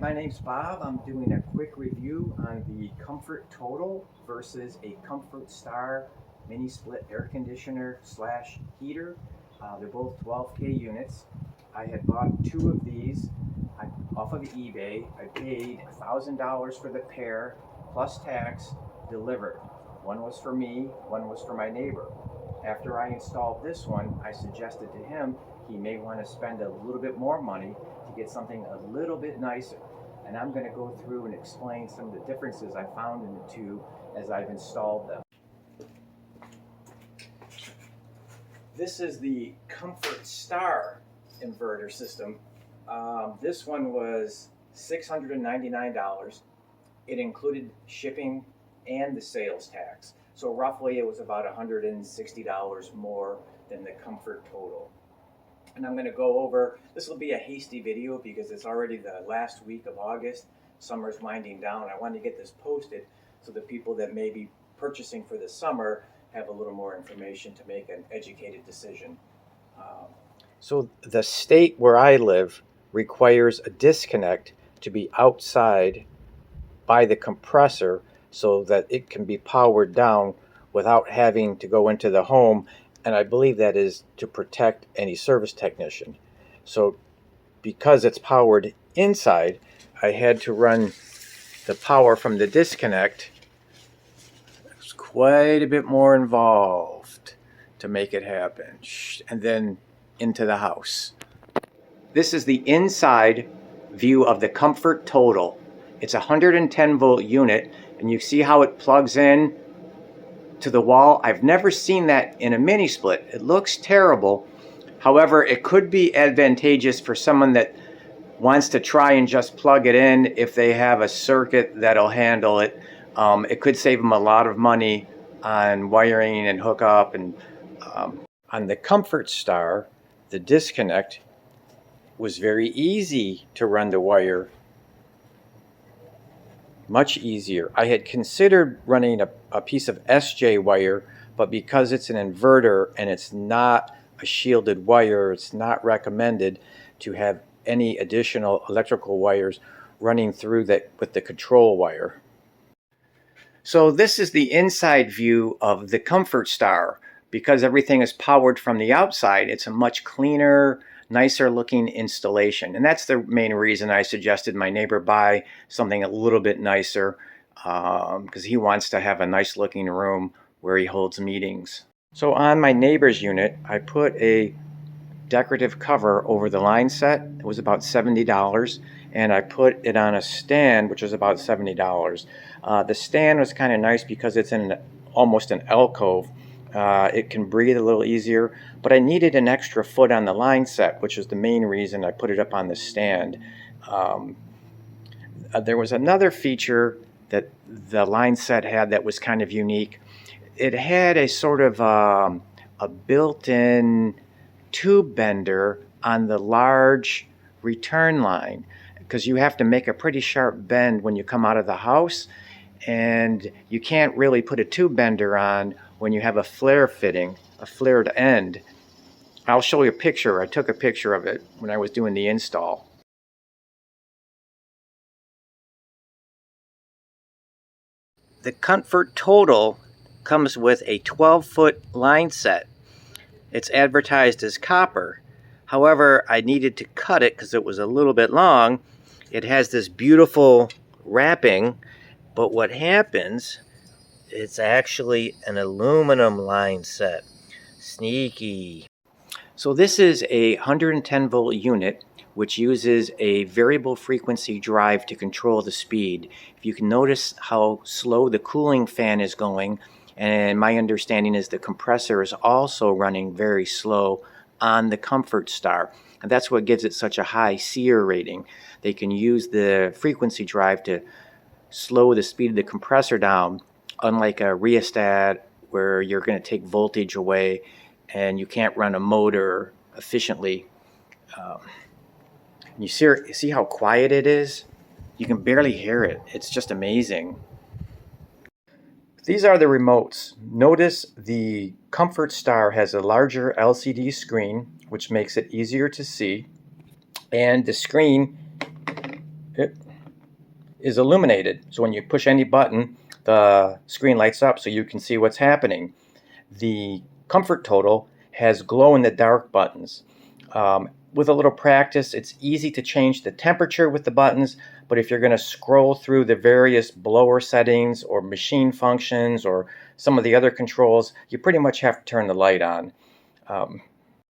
my name's Bob. I'm doing a quick review on the Confortotal versus a Comfort Star mini split air conditioner slash heater. They're both 12K units. I had bought two of these off of eBay. I paid $1,000 for the pair plus tax delivered. One was for me, one was for my neighbor. After I installed this one, I suggested to him he may want to spend a little bit more money to get something a little bit nicer. And I'm going to go through and explain some of the differences I found in the two as I've installed them. This is the Comfort Star inverter system. This one was $699. It included shipping and the sales tax. So roughly it was about $160 more than the Confortotal. And I'm going to go over, this will be a hasty video because it's already the last week of August. Summer's winding down. I wanted to get this posted so the people that may be purchasing for the summer have a little more information to make an educated decision. So the state where I live requires a disconnect to be outside by the compressor so that it can be powered down without having to go into the home. And I believe that is to protect any service technician. So because it's powered inside, I had to run the power from the disconnect. It's quite a bit more involved to make it happen. And then into the house. This is the inside view of the Confortotal. It's a 110 volt unit, and you see how it plugs in to the wall. I've never seen that in a mini split. It looks terrible. However, it could be advantageous for someone that wants to try and just plug it in if they have a circuit that'll handle it. It could save them a lot of money on wiring and hookup. And on the Comfort Star, the disconnect was very easy to run the wire. Much easier. I had considered running a piece of SJ wire, but because it's an inverter and it's not a shielded wire, it's not recommended to have any additional electrical wires running through that with the control wire. So this is the inside view of the Comfort Star. Because everything is powered from the outside, it's a much cleaner, nicer looking installation. And that's the main reason I suggested my neighbor buy something a little bit nicer, because he wants to have a nice looking room where he holds meetings. So on my neighbor's unit, I put a decorative cover over the line set. It was about $70, and I put it on a stand, which was about $70. The stand was kind of nice because it's in almost an alcove. It can breathe a little easier, but I needed an extra foot on the line set, which is the main reason I put it up on the stand. There was another feature that the line set had that was kind of unique. It had a sort of a built-in tube bender on the large return line, because you have to make a pretty sharp bend when you come out of the house, and you can't really put a tube bender on when you have a flare fitting, a flared end. I'll show you a picture. I took a picture of it when I was doing the install. The Confortotal comes with a 12-foot line set. It's advertised as copper. However, I needed to cut it because it was a little bit long. It has this beautiful wrapping, but what happens, it's actually an aluminum line set. Sneaky. So this is a 110 volt unit which uses a variable frequency drive to control the speed. If you can notice how slow the cooling fan is going, and my understanding is the compressor is also running very slow on the Comfort Star. And that's what gives it such a high SEER rating. They can use the frequency drive to slow the speed of the compressor down, unlike a rheostat where you're going to take voltage away and you can't run a motor efficiently. You see how quiet it is? You can barely hear it. It's just amazing. These are the remotes. Notice the Comfort Star has a larger LCD screen, which makes it easier to see. And the screen, is illuminated. So when you push any button, the screen lights up so you can see what's happening. The Confortotal has glow-in-the-dark buttons. With a little practice, it's easy to change the temperature with the buttons, but if you're going to scroll through the various blower settings or machine functions or some of the other controls, you pretty much have to turn the light on.